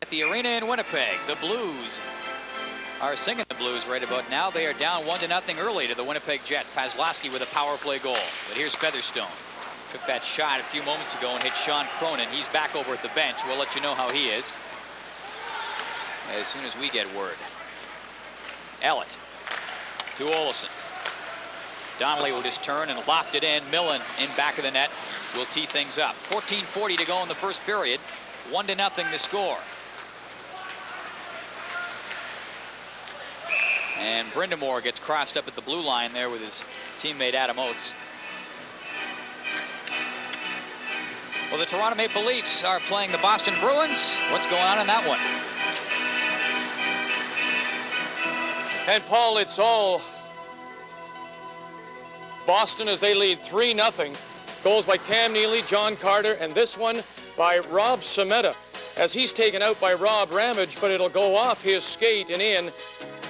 At the arena in Winnipeg, the Blues are singing the blues right about now. They are down 1-0 early to the Winnipeg Jets. Paslowski with a power play goal. But here's Featherstone. Took that shot a few moments ago and hit Sean Cronin. He's back over at the bench. We'll let you know how he is as soon as we get word. Ellett to Olsen. Donelly will just turn and loft it in. Millen in back of the net will tee things up. 14:40 to go in the first period. 1-0 to score. And Brindamore gets crossed up at the blue line there with his teammate Adam Oates. Well, the Toronto Maple Leafs are playing the Boston Bruins. What's going on in that one? And Paul, it's all Boston as they lead 3-0. Goals by Cam Neely, John Carter, and this one by Rob Sameta as he's taken out by Rob Ramage, but it'll go off his skate and in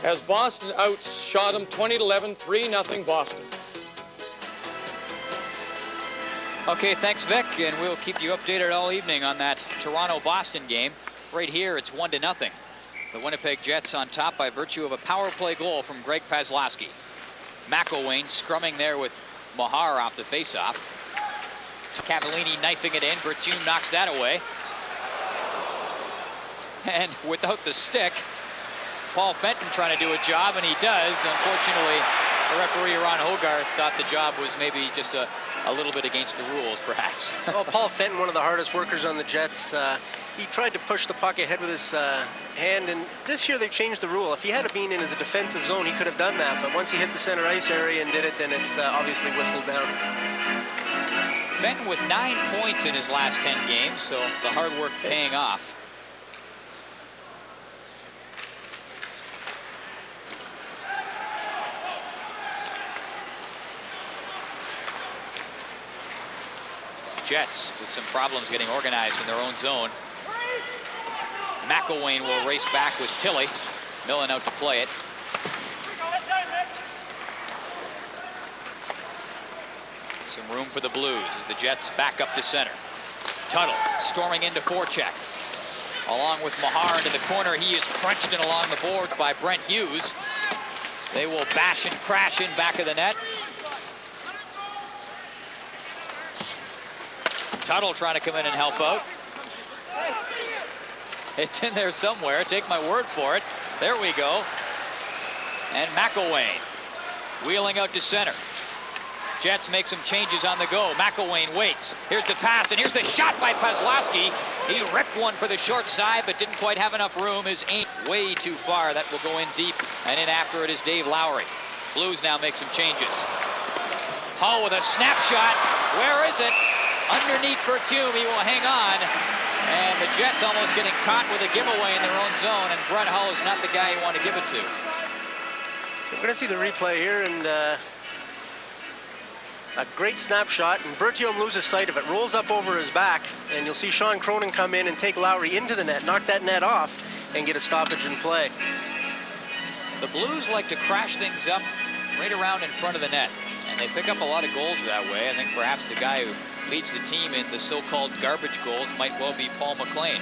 as Boston outshot him 20-11, 3-0 Boston. Okay, thanks, Vic, and we'll keep you updated all evening on that Toronto-Boston game. Right here, it's 1-0. The Winnipeg Jets on top by virtue of a power play goal from Greg Paslowski. McElwain scrumming there with Mahar off the faceoff. Cavallini knifing it in. Bertune knocks that away. And without the stick, Paul Fenton trying to do a job, and he does. Unfortunately, the referee Ron Hogarth thought the job was maybe just a little bit against the rules, perhaps. Well, Paul Fenton, one of the hardest workers on the Jets, he tried to push the puck ahead with his hand, and this year they've changed the rule. If he had been in his defensive zone, he could have done that, but once he hit the center ice area and did it, then it's obviously whistled down. Fenton with 9 points in his last 10 games, so the hard work paying off. Jets with some problems getting organized in their own zone. McElwain will race back with Tilly. Millen out to play it. Some room for the Blues as the Jets back up to center. Tuttle storming into forecheck. Along with Mahar into the corner. He is crunched in along the boards by Brent Hughes. They will bash and crash in back of the net. Tuttle trying to come in and help out. It's in there somewhere. Take my word for it. There we go. And McElwain wheeling out to center. Jets make some changes on the go. McElwain waits. Here's the pass, and here's the shot by Paslowski. He ripped one for the short side, but didn't quite have enough room. His aim way too far. That will go in deep, and in after it is Dave Lowry. Blues now make some changes. Hull with a snapshot. Where is it? Underneath Bertune, he will hang on. And the Jets almost getting caught with a giveaway in their own zone, and Brett Hull is not the guy you want to give it to. We're going to see the replay here, and a great snapshot, and Bertune loses sight of it, rolls up over his back, and you'll see Sean Cronin come in and take Lowry into the net, knock that net off, and get a stoppage in play. The Blues like to crash things up right around in front of the net, and they pick up a lot of goals that way. I think perhaps the guy who leads the team in the so-called garbage goals might well be Paul McLean.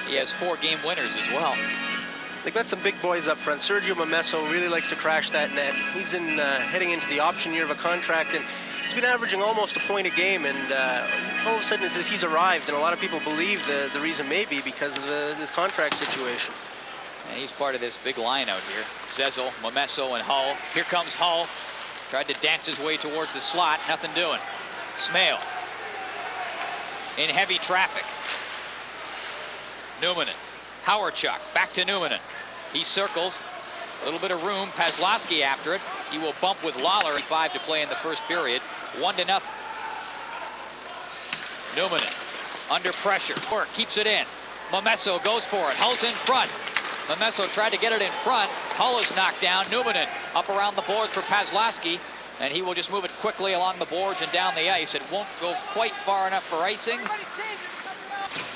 He has 4 game winners as well. They've got some big boys up front. Sergio Momesso really likes to crash that net. He's in heading into the option year of a contract, and he's been averaging almost a point a game, and all of a sudden it's as if he's arrived, and a lot of people believe the reason may be because of this contract situation. And he's part of this big line out here. Zezel, Momesso, and Hull. Here comes Hull. Tried to dance his way towards the slot. Nothing doing. Smale in heavy traffic. Numanen. Howardchuk back to Numanen. He circles. A little bit of room. Paslowski after it. He will bump with Lawler. 5 to play in the first period. 1-0. Numanen under pressure. Work keeps it in. Momesso goes for it. Hull's in front. Momesso tried to get it in front. Hull is knocked down. Numanen up around the boards for Paslowski. And he will just move it quickly along the boards and down the ice. It won't go quite far enough for icing.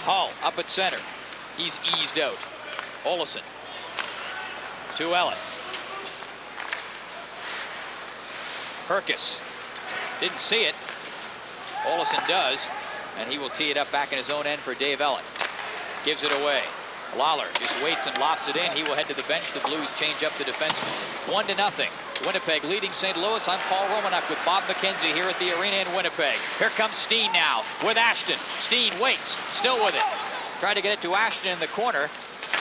Hull up at center. He's eased out. Olsen to Ellett. Perkis didn't see it. Olsen does, and he will tee it up back in his own end for Dave Ellett. Gives it away. Lawler just waits and lofts it in. He will head to the bench. The Blues change up the defenseman. 1-0. Winnipeg leading St. Louis. I'm Paul Romaniuk with Bob McKenzie here at the arena in Winnipeg. Here comes Steen now with Ashton. Steen waits, still with it. Trying to get it to Ashton in the corner,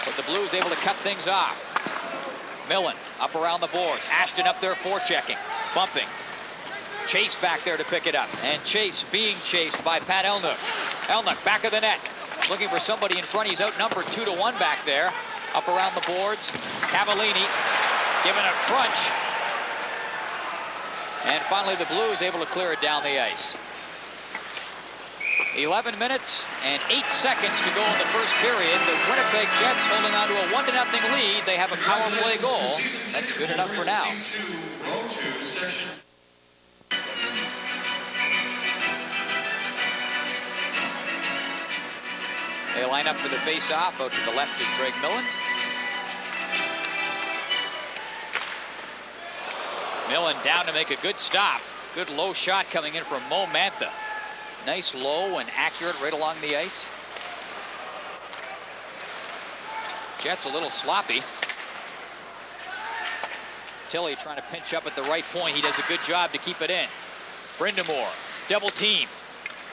but the Blues able to cut things off. Millen up around the boards. Ashton up there forechecking, bumping. Chase back there to pick it up, and Chase being chased by Pat Elnuck. Elnuck back of the net, looking for somebody in front. He's outnumbered 2-1 back there. Up around the boards. Cavallini given a crunch. And finally the Blues able to clear it down the ice. 11 minutes and 8 seconds to go in the first period. The Winnipeg Jets holding on to a 1-0 lead. They have a power play goal. That's good enough for now. They line up for the face-off. Out to the left is Greg Millen. Millen down to make a good stop. Good low shot coming in from Mo Mantha. Nice low and accurate right along the ice. Jets a little sloppy. Tilly trying to pinch up at the right point. He does a good job to keep it in. Brindamore, double team.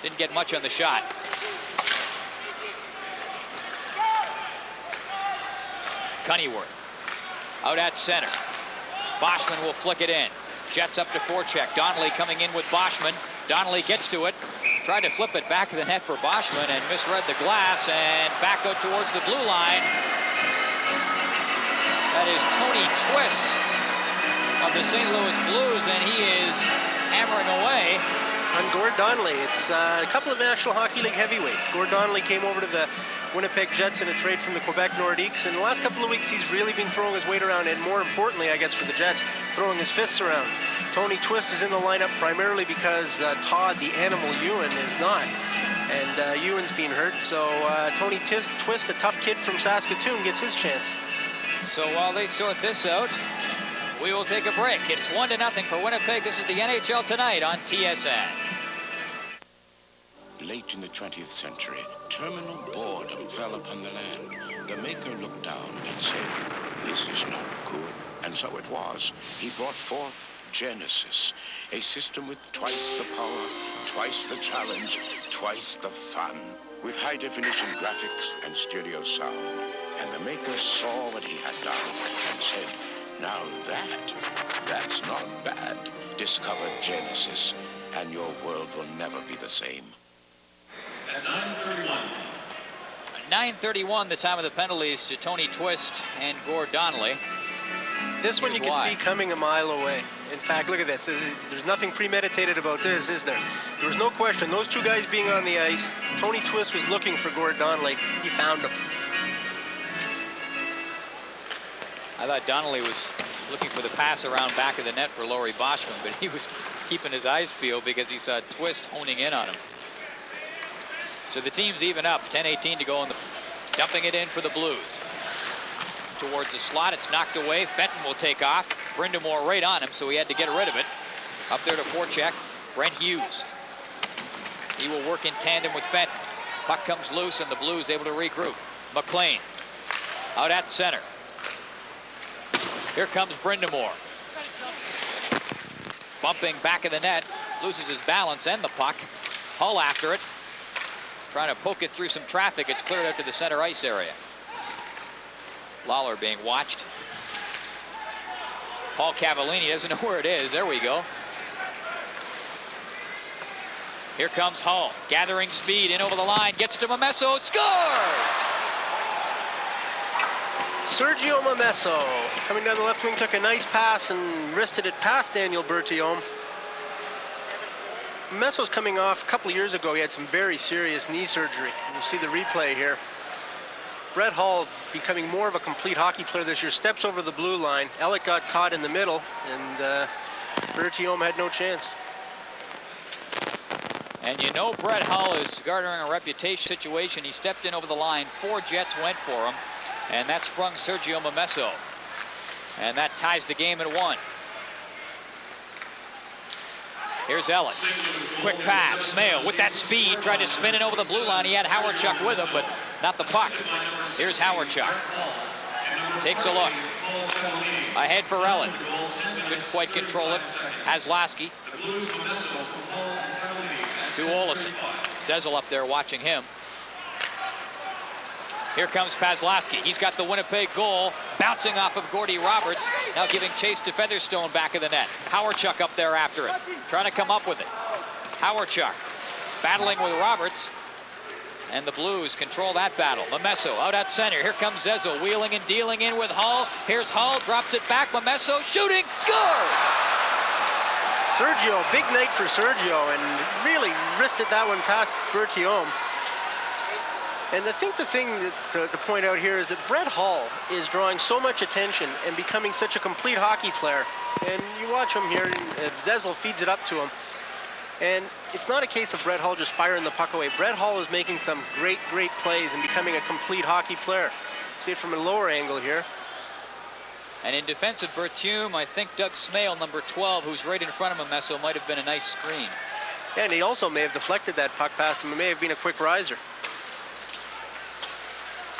Didn't get much on the shot. Cunnyworth out at center. Boschman will flick it in. Jets up to forecheck. Donelly coming in with Boschman. Donelly gets to it. Tried to flip it back of the net for Boschman and misread the glass and back out towards the blue line. That is Tony Twist of the St. Louis Blues, and he is hammering away. On Gord Donelly. It's a couple of National Hockey League heavyweights. Gord Donelly came over to the Winnipeg Jets in a trade from the Quebec Nordiques, and the last couple of weeks he's really been throwing his weight around, and more importantly, I guess, for the Jets, throwing his fists around. Tony Twist is in the lineup primarily because Todd, the Animal Ewan, is not. And Ewan's being hurt, so Tony Twist, a tough kid from Saskatoon, gets his chance. So while they sort this out, we will take a break. It's 1-0 for Winnipeg. This is the NHL Tonight on TSN. Late in the 20th century, terminal boredom fell upon the land. The maker looked down and said, "This is not good." And so it was. He brought forth Genesis, a system with twice the power, twice the challenge, twice the fun, with high-definition graphics and stereo sound. And the maker saw what he had done and said, "Now that's not bad. Discover Genesis, and your world will never be the same." At 9:31. 9:31, the time of the penalties to Tony Twist and Gord Donelly. This one you can see coming a mile away. In fact, look at this. There's nothing premeditated about this, is there? There was no question. Those two guys being on the ice, Tony Twist was looking for Gord Donelly. He found him. I thought Donelly was looking for the pass around back of the net for Laurie Boschman, but he was keeping his eyes peeled because he saw Twist honing in on him. So the team's even up. 10:18 to go in the... Dumping it in for the Blues. Towards the slot, it's knocked away. Fenton will take off. Brindamore right on him, so he had to get rid of it. Up there to forecheck, Brent Hughes. He will work in tandem with Fenton. Puck comes loose, and the Blues able to regroup. McLean out at center. Here comes Brindamore. Bumping back of the net, loses his balance and the puck. Hull after it. Trying to poke it through some traffic. It's cleared out to the center ice area. Lawler being watched. Paul Cavallini doesn't know where it is. There we go. Here comes Hull, gathering speed in over the line, gets to Momesso, scores! Sergio Momesso coming down the left wing, took a nice pass and wristed it past Daniel Berthiaume. Momesso's coming off a couple of years ago. He had some very serious knee surgery. You'll see the replay here. Brett Hull becoming more of a complete hockey player this year. Steps over the blue line. Elliott got caught in the middle, and Berthiaume had no chance. And you know Brett Hull is garnering a reputation situation. He stepped in over the line. 4 Jets went for him, and that sprung Sergio Momesso. And that ties the game at 1. Here's Elliott. Quick pass. Smale with that speed tried to spin it over the blue line. He had Howard Chuck with him, but not the puck. Here's Hawerchuk. Takes a look. Ahead for Ellen. Couldn't quite control it. Haslasky. To Olesen. Zezel up there watching him. Here comes Paslasky. He's got the Winnipeg goal, bouncing off of Gordy Roberts. Now giving chase to Featherstone back of the net. Hawerchuk up there after it, trying to come up with it. Hawerchuk battling with Roberts. And the Blues control that battle. Momesso out at center. Here comes Zezel wheeling and dealing in with Hull. Here's Hull, drops it back. Momesso shooting, scores! Sergio, big night for Sergio, and really wristed that one past Berthiaume. And I think the thing to point out here is that Brett Hull is drawing so much attention and becoming such a complete hockey player. And you watch him here, and Zezel feeds it up to him. And it's not a case of Brett Hull just firing the puck away. Brett Hull is making some great, great plays and becoming a complete hockey player. See it from a lower angle here. And in defense of Berthiaume, I think Doug Smale, number 12, who's right in front of Momesso, might have been a nice screen. Yeah, and he also may have deflected that puck past him. It may have been a quick riser.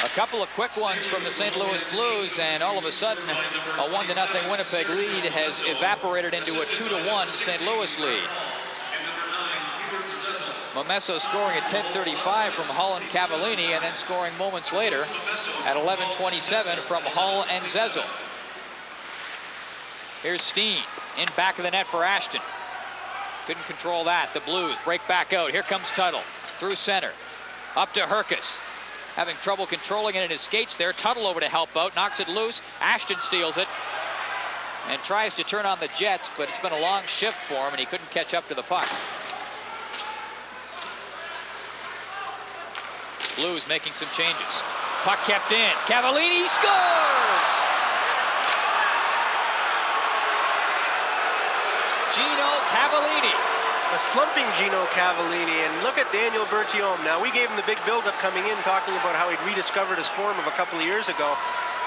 A couple of quick ones from the St. Louis Blues, and all of a sudden, a 1-0 Winnipeg lead has evaporated into a 2-1 St. Louis lead. Momesso scoring at 10:35 from Hull and Cavallini, and then scoring moments later at 11:27 from Hull and Zezel. Here's Steen in back of the net for Ashton. Couldn't control that. The Blues break back out. Here comes Tuttle through center. Up to Herkus. Having trouble controlling it in his skates there. Tuttle over to help out. Knocks it loose. Ashton steals it. And tries to turn on the Jets, but it's been a long shift for him, and he couldn't catch up to the puck. Blues making some changes. Puck kept in. Cavallini scores! Gino Cavallini. A slumping Gino Cavallini, and look at Daniel Berthiaume. Now, we gave him the big build-up coming in, talking about how he'd rediscovered his form of a couple of years ago.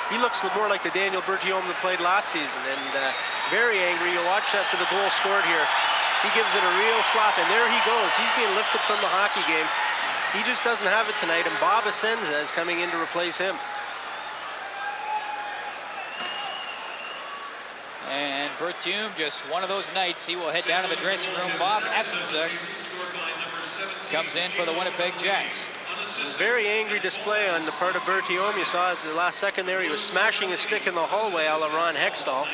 He looks more like the Daniel Berthiaume that played last season, and very angry. You'll watch that for the goal scored here. He gives it a real slap, and there he goes. He's being lifted from the hockey game. He just doesn't have it tonight, and Bob Asenza is coming in to replace him. And Berthiaume, just one of those nights, he will head down to the dressing room. Bob Asenza comes in for the Winnipeg Jets. Very angry display on the part of Berthiaume. You saw at the last second there, he was smashing his stick in the hallway a la Ron Hextall.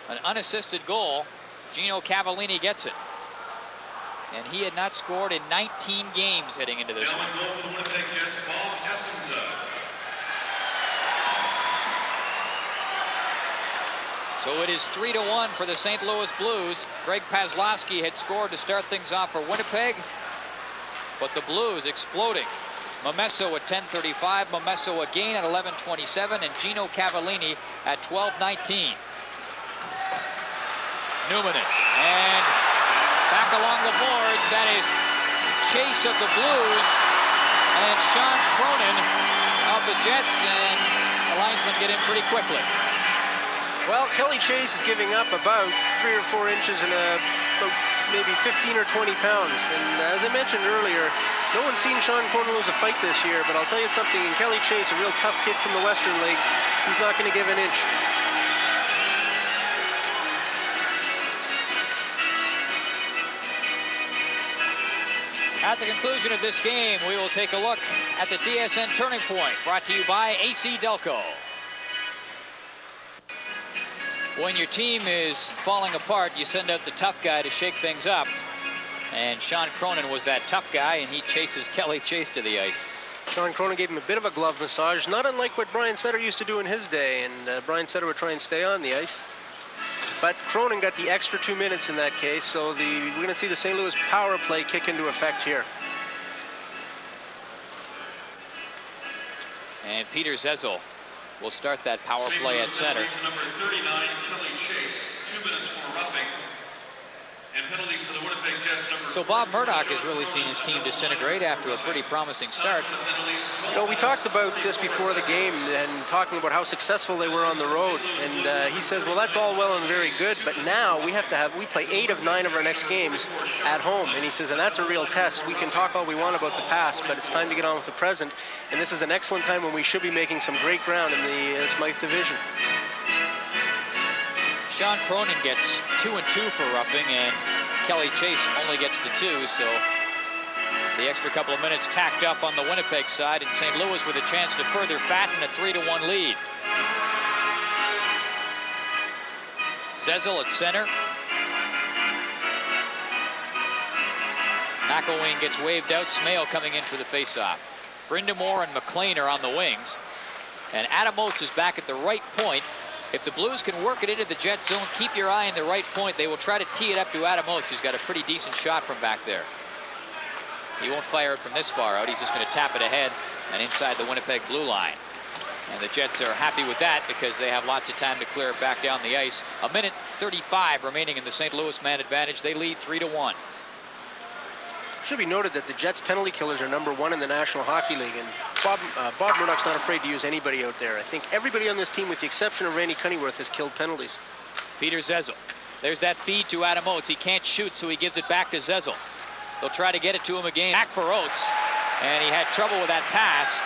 An unassisted goal. Gino Cavallini gets it. And he had not scored in 19 games heading into this one. So it is 3-1 for the St. Louis Blues. Greg Paslasky had scored to start things off for Winnipeg, but the Blues exploding. Momesso at 10:35, Momesso again at 11:27, and Gino Cavallini at 12:19. Numanen, and back along the boards, that is chase of the Blues, and Sean Cronin of the Jets, and the linesmen get in pretty quickly. Well, Kelly Chase is giving up about 3 or 4 inches and about maybe 15 or 20 pounds. And as I mentioned earlier, no one's seen Sean Cronin lose a fight this year, but I'll tell you something, in Kelly Chase, a real tough kid from the Western League, he's not going to give an inch. At the conclusion of this game, we will take a look at the TSN Turning Point, brought to you by AC Delco. When your team is falling apart, you send out the tough guy to shake things up. And Sean Cronin was that tough guy, and he chases Kelly Chase to the ice. Sean Cronin gave him a bit of a glove massage, not unlike what Brian Sutter used to do in his day, and Brian Sutter would try and stay on the ice. But Cronin got the extra 2 minutes in that case, so we're going to see the St. Louis power play kick into effect here. And Peter Zezel will start that power play at center. Number 39, Kelly Chase, 2 minutes for roughing. And penalties to the Winnipeg Jets number. So Bob Murdoch has really seen his team disintegrate after a pretty promising start. You know, we talked about this before the game and talking about how successful they were on the road. And he says, well, that's all well and very good, but now we play 8 of 9 of our next games at home. And he says, and that's a real test. We can talk all we want about the past, but it's time to get on with the present. And this is an excellent time when we should be making some great ground in the Smythe division. Sean Cronin gets 2 and 2 for roughing, and Kelly Chase only gets the 2, so the extra couple of minutes tacked up on the Winnipeg side, and St. Louis with a chance to further fatten a 3-1 lead. Zezel at center. McElwain gets waved out. Smale coming in for the faceoff. Brindamore and McLean are on the wings, and Adam Oates is back at the right point. If the Blues can work it into the Jet zone, keep your eye on the right point. They will try to tee it up to Adam Oates, who's got a pretty decent shot from back there. He won't fire it from this far out. He's just going to tap it ahead and inside the Winnipeg blue line. And the Jets are happy with that because they have lots of time to clear it back down the ice. 1:35 remaining in the St. Louis man advantage. They lead 3-1. Should be noted that the Jets penalty killers are #1 in the National Hockey League, and Bob Murdoch's not afraid to use anybody out there. I think everybody on this team, with the exception of Randy Cunnyworth, has killed penalties. Peter Zezel. There's that feed to Adam Oates. He can't shoot, so he gives it back to Zezel. They'll try to get it to him again. Back for Oates, and he had trouble with that pass.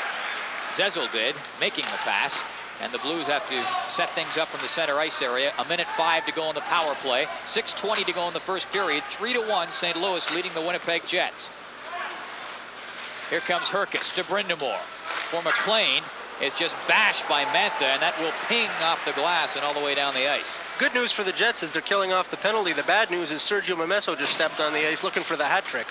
Zezel did, making the pass. And the Blues have to set things up from the center ice area. 1:05 to go in the power play. 6:20 to go in the first period. 3-1, St. Louis leading the Winnipeg Jets. Here comes Herkes to Brindamore. For McLean, it's just bashed by Mantha, and that will ping off the glass and all the way down the ice. Good news for the Jets is they're killing off the penalty. The bad news is Sergio Momesso just stepped on the ice looking for the hat trick.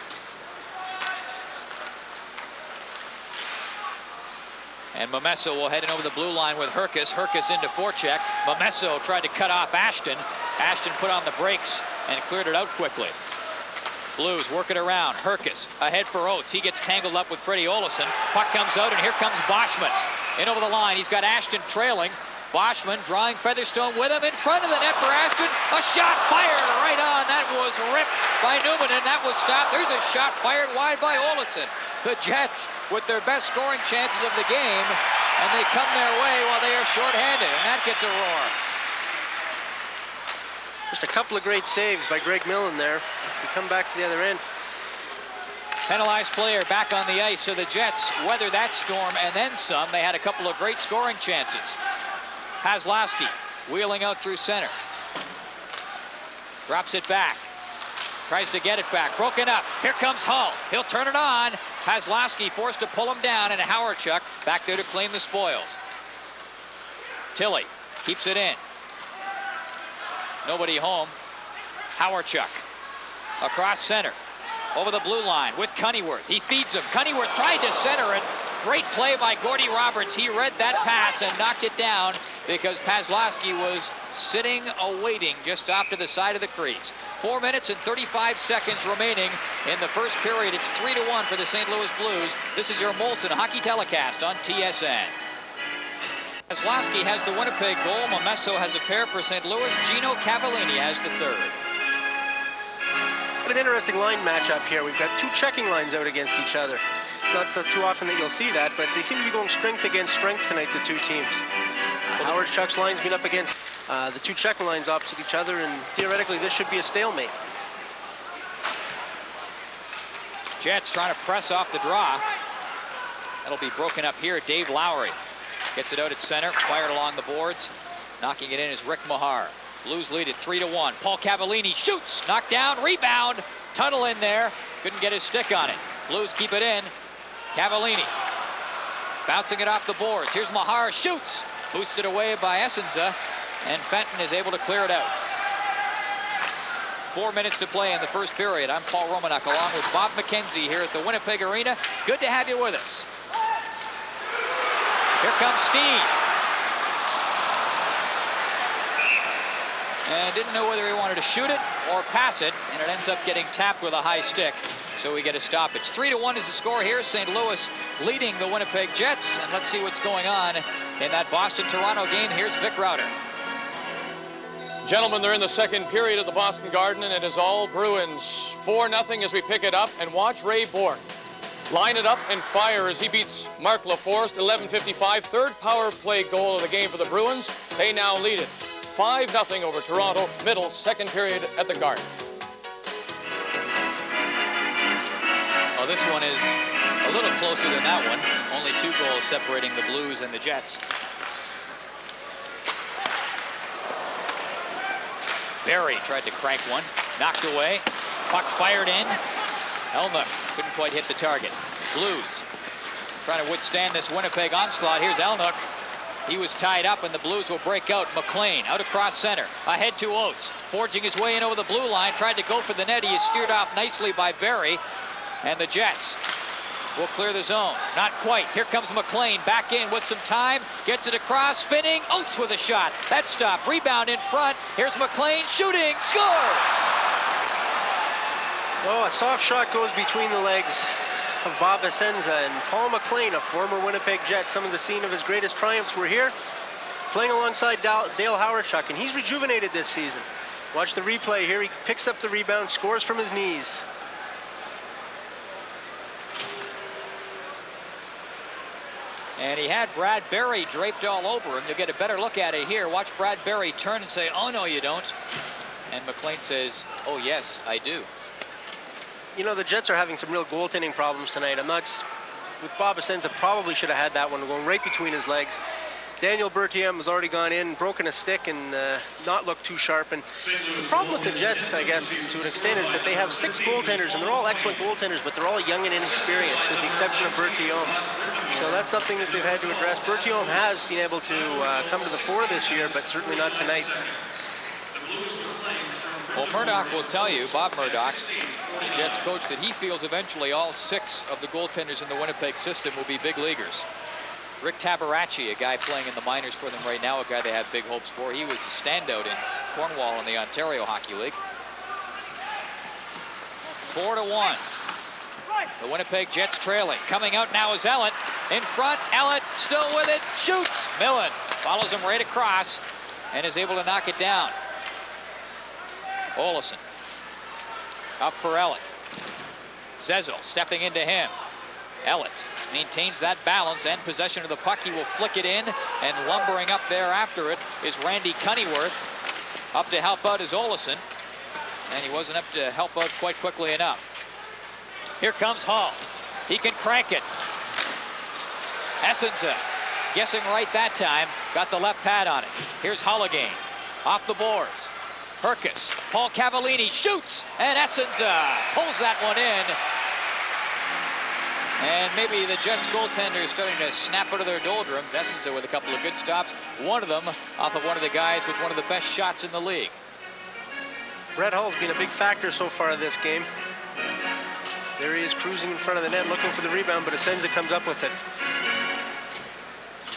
And Momesso will head in over the blue line with Herkes. Herkes into forecheck. Momesso tried to cut off Ashton. Ashton put on the brakes and cleared it out quickly. Blues work it around. Herkes ahead for Oates. He gets tangled up with Freddie Olesen. Puck comes out, and here comes Boschman. In over the line. He's got Ashton trailing. Boschman drawing Featherstone with him in front of the net for Ashton. A shot fired right on. That was ripped by Newman, and that was stopped. There's a shot fired wide by Olesen. The Jets with their best scoring chances of the game, and they come their way while they are shorthanded, and that gets a roar. Just a couple of great saves by Greg Millen there. We come back to the other end. Penalized player back on the ice, so the Jets weather that storm and then some. They had a couple of great scoring chances. Paslowski wheeling out through center. Drops it back. Tries to get it back. Broken up. Here comes Hull. He'll turn it on. Paslowski forced to pull him down, and Howardchuk back there to claim the spoils. Tilly keeps it in. Nobody home. Howardchuk across center. Over the blue line with Cunnyworth. He feeds him. Cunnyworth tried to center it. Great play by Gordy Roberts. He read that pass and knocked it down because Paslowski was sitting awaiting just off to the side of the crease. 4 minutes and 35 seconds remaining in the first period. It's 3-1 for the St. Louis Blues. This is your Molson hockey telecast on TSN. Paslowski has the Winnipeg goal. Momesso has a pair for St. Louis. Gino Cavallini has the third. What an interesting line matchup here. We've got two checking lines out against each other. Not too often that you'll see that, but they seem to be going strength against strength tonight, the two teams. Howardchuk's line's been up against the two checking lines opposite each other, and theoretically this should be a stalemate. Jets trying to press off the draw. That'll be broken up here. Dave Lowry gets it out at center, fired along the boards. Knocking it in is Rick Mahar. Blues lead at 3-1. Paul Cavallini shoots, knocked down, rebound, tunnel in there. Couldn't get his stick on it. Blues keep it in. Cavallini bouncing it off the boards. Here's Mahar, shoots, boosted away by Essenza, and Fenton is able to clear it out. 4 minutes to play in the first period. I'm Paul Romaniuk along with Bob McKenzie here at the Winnipeg Arena. Good to have you with us. Here comes Steen. And didn't know whether he wanted to shoot it or pass it, and it ends up getting tapped with a high stick. So we get a stoppage. 3-1 is the score here. St. Louis leading the Winnipeg Jets. And let's see what's going on in that Boston-Toronto game. Here's Vic Rauter. Gentlemen, they're in the second period of the Boston Garden, and it is all Bruins. 4-0 as we pick it up, and watch Ray Bourque line it up and fire as he beats Mark LaForest, 11:55. Third power play goal of the game for the Bruins. They now lead it 5-0 over Toronto, middle second period at the Garden. Well, this one is a little closer than that one. Only 2 goals separating the Blues and the Jets. Barry tried to crank one, knocked away, puck fired in. Elnuck couldn't quite hit the target. Blues trying to withstand this Winnipeg onslaught. Here's Elnuck. He was tied up, and the Blues will break out. McLean out across center, ahead to Oates, forging his way in over the blue line, tried to go for the net. He is steered off nicely by Barry, and the Jets will clear the zone. Not quite. Here comes McLean back in with some time, gets it across, spinning. Oates with a shot. That stop. Rebound in front. Here's McLean shooting, scores. Oh, a soft shot goes between the legs of Bob Essenza, and Paul McLean, a former Winnipeg Jet. Some of the scene of his greatest triumphs were here, playing alongside Dale Hawerchuk, and he's rejuvenated this season. Watch the replay here. He picks up the rebound, scores from his knees. And he had Brad Barry draped all over him. To get a better look at it here, watch Brad Barry turn and say, "Oh, no, you don't." And McLean says, "Oh, yes, I do." You know, the Jets are having some real goaltending problems tonight. With Bob Essenza, probably should have had that one going right between his legs. Daniel Berthiaume has already gone in, broken a stick, and not looked too sharp. And the problem with the Jets, I guess, to an extent, is that they have 6 goaltenders, and they're all excellent goaltenders, but they're all young and inexperienced, with the exception of Berthiaume. So that's something that they've had to address. Berthiaume has been able to come to the fore this year, but certainly not tonight. Well, Murdoch will tell you, Bob Murdoch, the Jets coach, that he feels eventually all 6 of the goaltenders in the Winnipeg system will be big leaguers. Rick Tabaracci, a guy playing in the minors for them right now, a guy they have big hopes for. He was a standout in Cornwall in the Ontario Hockey League. 4-1. The Winnipeg Jets trailing. Coming out now is Ellett. In front, Ellett still with it, shoots. Millen follows him right across and is able to knock it down. Olesen up for Ellett. Zezel stepping into him. Ellett maintains that balance and possession of the puck. He will flick it in, and lumbering up there after it is Randy Cunnyworth. Up to help out is Olesen, and he wasn't up to help out quite quickly enough. Here comes Hall. He can crank it. Essenza guessing right that time. Got the left pad on it. Here's Holligain off the boards. Herkus, Paul Cavallini shoots, and Essenza pulls that one in. And maybe the Jets goaltender is starting to snap out of their doldrums. Essenza with a couple of good stops. One of them off of one of the guys with one of the best shots in the league. Brett Hull's been a big factor so far in this game. There he is cruising in front of the net looking for the rebound, but Essenza comes up with it.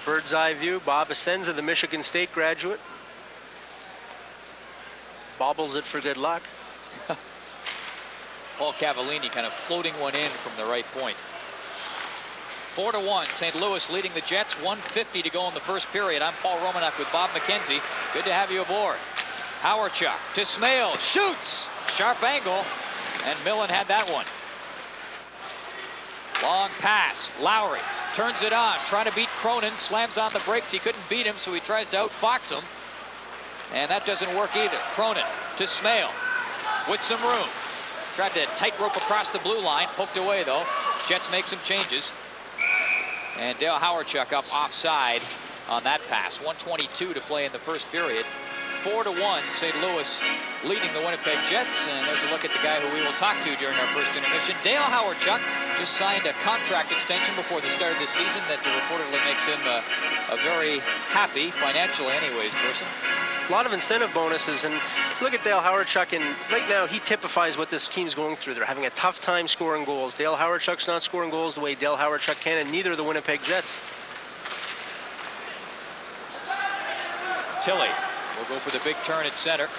Bird's eye view. Bob Essenza, the Michigan State graduate, bobbles it for good luck. Paul Cavallini kind of floating one in from the right point. 4-1, St. Louis leading the Jets. 1:50 to go in the first period. I'm Paul Romaniuk with Bob McKenzie. Good to have you aboard. Hawerchuk to Smale, shoots, sharp angle, and Millen had that one. Long pass, Lowry turns it on, trying to beat Cronin, slams on the brakes. He couldn't beat him, so he tries to outfox him, and that doesn't work either. Cronin to Smale with some room. Tried to tightrope across the blue line, poked away though. Jets make some changes. And Dale Hawerchuk up offside on that pass. 1:22 to play in the first period. 4-1, St. Louis leading the Winnipeg Jets. And there's a look at the guy who we will talk to during our first intermission. Dale Hawerchuk just signed a contract extension before the start of this season that reportedly makes him a very happy, financially anyways, person. A lot of incentive bonuses, and look at Dale Hawerchuk, and right now he typifies what this team's going through. They're having a tough time scoring goals. Dale Hawerchuk's not scoring goals the way Dale Hawerchuk can, and neither are the Winnipeg Jets. Tilly will go for the big turn at center.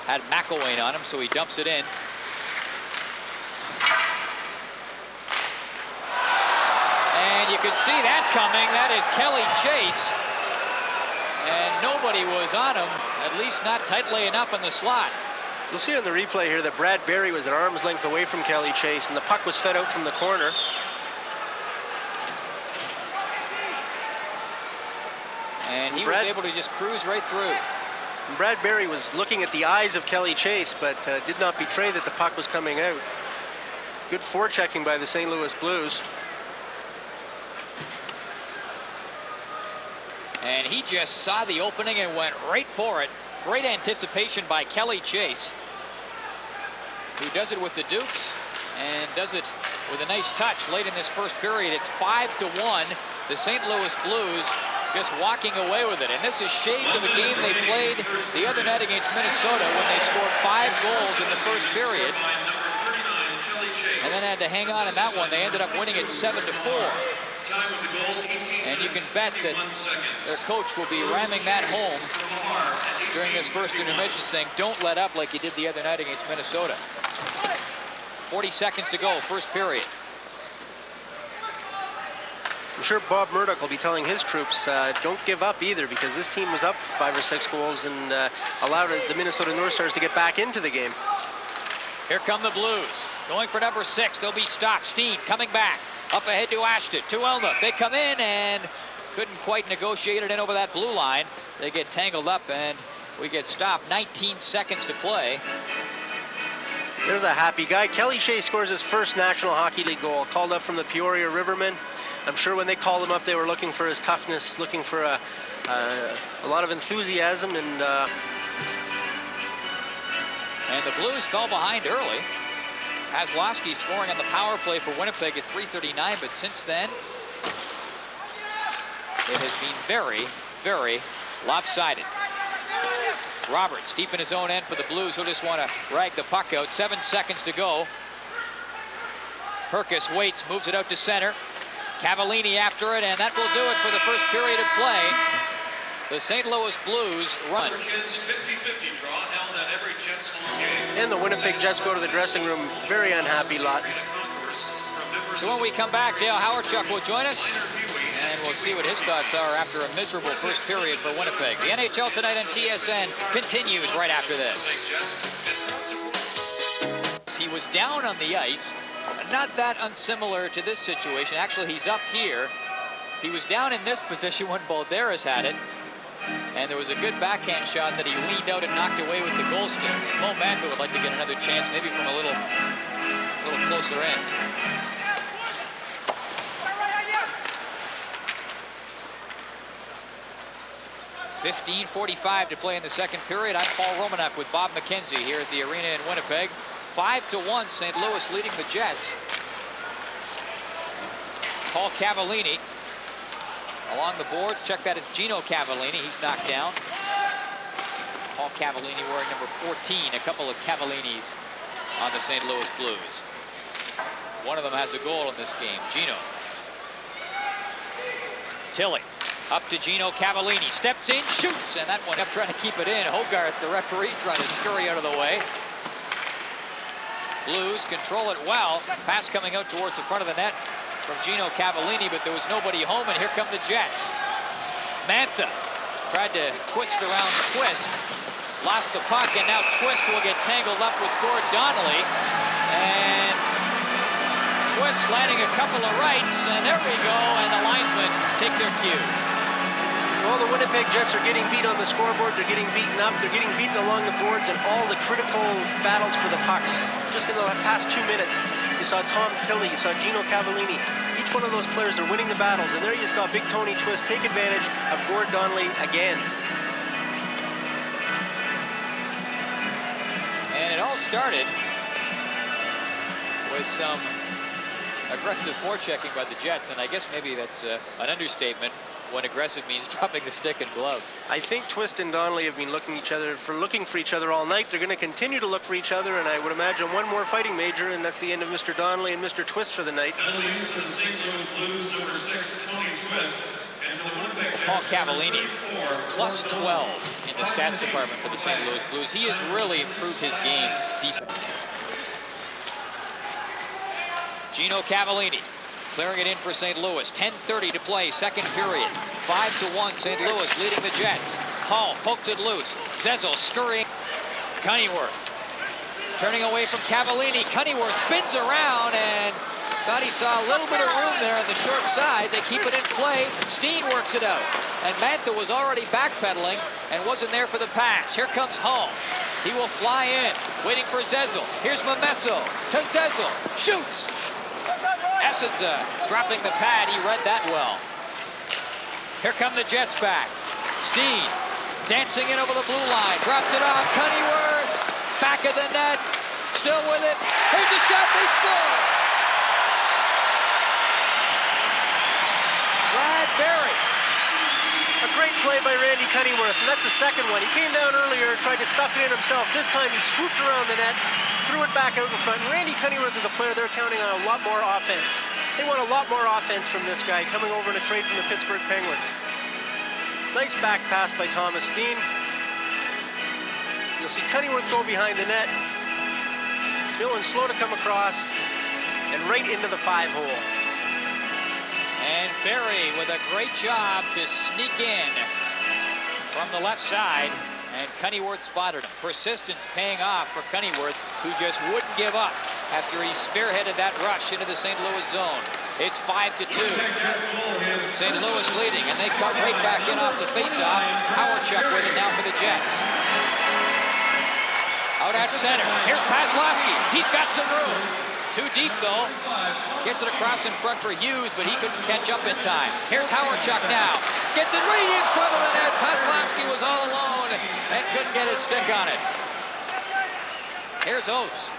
Had McElwain on him, so he dumps it in. And you can see that coming. That is Kelly Chase. and nobody was on him, at least not tightly enough in the slot. You'll see on the replay here that Brad Berry was at arm's length away from Kelly Chase, and the puck was fed out from the corner. And he was able to just cruise right through. And Brad Berry was looking at the eyes of Kelly Chase, but did not betray that the puck was coming out. Good forechecking by the St. Louis Blues. And he just saw the opening and went right for it. Great anticipation by Kelly Chase, who does it with the Dukes and does it with a nice touch late in this first period. It's 5-1. The St. Louis Blues just walking away with it. And this is shades of the game they played the other night against Minnesota when they scored 5 goals in the first period and then had to hang on in that one. They ended up winning it 7-4. And you can bet that their coach will be ramming that home during this first intermission, saying, don't let up like you did the other night against Minnesota. 40 seconds to go, first period. I'm sure Bob Murdoch will be telling his troops, don't give up either, because this team was up 5 or 6 goals and allowed the Minnesota North Stars to get back into the game. Here come the Blues, going for number 6. They'll be stopped. Steen coming back. Up ahead to Ashton, to Elma. They come in and couldn't quite negotiate it in over that blue line. They get tangled up and we get stopped. 19 seconds to play. There's a happy guy. Kelly Chase scores his first National Hockey League goal, called up from the Peoria Rivermen. I'm sure when they called him up, they were looking for his toughness, looking for a lot of enthusiasm. And the Blues fell behind early. Haslowski scoring on the power play for Winnipeg at 3:39, but since then, it has been very, very lopsided. Roberts deep in his own end for the Blues, who just want to rag the puck out. 7 seconds to go. Herkus waits, moves it out to center. Cavallini after it, and that will do it for the first period of play. The St. Louis Blues run. And the Winnipeg Jets go to the dressing room, very unhappy lot. So when we come back, Dale Howarchuk will join us, and we'll see what his thoughts are after a miserable first period for Winnipeg. The NHL Tonight on TSN continues right after this. He was down on the ice, not that unsimilar to this situation. Actually, he's up here. He was down in this position when Balderas had it. And there was a good backhand shot that he leaned out and knocked away with the goal stick. Mo Mantha would like to get another chance, maybe from a little closer in. .15:45 to play in the second period. I'm Paul Romaniuk with Bob McKenzie here at the arena in Winnipeg. 5-1, St. Louis leading the Jets. Paul Cavallini along the boards. Check that, as Gino Cavallini. He's knocked down. Paul Cavallini wearing number 14. A couple of Cavallinis on the St. Louis Blues. One of them has a goal in this game, Gino. Tilly up to Gino Cavallini. Steps in, shoots, and that one up trying to keep it in. Hogarth, the referee, trying to scurry out of the way. Blues control it well. Pass coming out towards the front of the net from Gino Cavallini, but there was nobody home, and here come the Jets. Mantha tried to twist around Twist, lost the puck, and now Twist will get tangled up with Gord Donelly, and Twist landing a couple of rights, and there we go, and the linesmen take their cue. Well, the Winnipeg Jets are getting beat on the scoreboard. They're getting beaten up. They're getting beaten along the boards in all the critical battles for the pucks. Just in the past 2 minutes, you saw Tom Tilley, you saw Gino Cavallini. Each one of those players are winning the battles. And there you saw Big Tony Twist take advantage of Gord Donelly again. And it all started with some aggressive forechecking by the Jets. And I guess maybe that's an understatement when aggressive means dropping the stick and gloves. I think Twist and Donelly have been looking for each other all night. They're going to continue to look for each other, and I would imagine one more fighting major, and that's the end of Mr. Donelly and Mr. Twist for the night. Paul Cavallini, plus 12 in the stats department for the St. Louis Blues. He has really improved his game deep. Gino Cavallini Clearing it in for St. Louis. 10:30 to play, second period. 5-1, St. Louis leading the Jets. Hall pokes it loose. Zezel scurrying. Cunnyworth turning away from Cavallini. Cunnyworth spins around and thought he saw a little bit of room there on the short side. They keep it in play. Steen works it out. And Mantha was already backpedaling and wasn't there for the pass. Here comes Hall. He will fly in, waiting for Zezel. Here's Momesso to Zezel. Shoots! Essenza dropping the pad. He read that well. Here come the Jets back. Steen dancing in over the blue line. Drops it off. Cunnyworth. Back of the net. Still with it. Here's a shot. They score! Brad Berry. A great play by Randy Cunnyworth, and that's the second one. He came down earlier, tried to stuff it in himself. This time he swooped around the net, threw it back out in front. And Randy Cunnyworth is a player they're counting on a lot more offense. They want a lot more offense from this guy coming over in a trade from the Pittsburgh Penguins. Nice back pass by Thomas Steen. You'll see Cunnyworth go behind the net. Dillon slow to come across and right into the 5-hole. And Berry with a great job to sneak in from the left side, and Cunnyworth spotted him. Persistence paying off for Cunnyworth, who just wouldn't give up after he spearheaded that rush into the St. Louis zone. It's 5-2. St. Louis leading, and they come right back in off the faceoff. Howardchuk with it now for the Jets. Out at center. Here's Paslowski. He's got some room. Too deep, though. Gets it across in front for Hughes, but he couldn't catch up in time. Here's Howardchuk now. Gets it right in front of the net. Paslowski was all alone and couldn't get his stick on it. Here's Oates.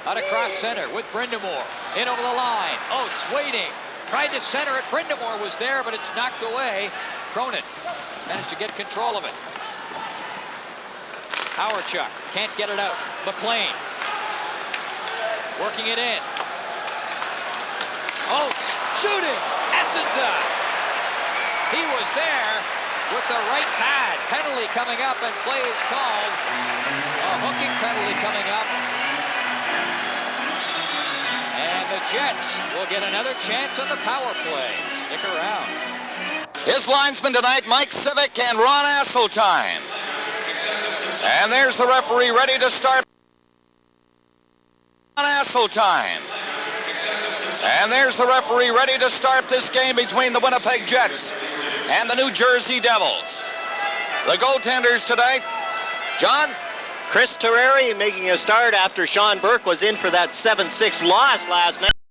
Out across center with Brindamore. In over the line. Oates waiting. Tried to center it. Brindamore was there, but it's knocked away. Cronin managed to get control of it. Howardchuk can't get it out. McLean working it in. Oates shooting. Essenza. He was there with the right pad. Penalty coming up and play is called. A hooking penalty coming up. And the Jets will get another chance on the power play. Stick around. His linesman tonight, Mike Civic and Ron Asseltine. And there's the referee ready to start. Ron Asseltine. And there's the referee ready to start this game between the Winnipeg Jets and the New Jersey Devils. The goaltenders tonight, John? Chris Terreri making a start after Sean Burke was in for that 7-6 loss last night.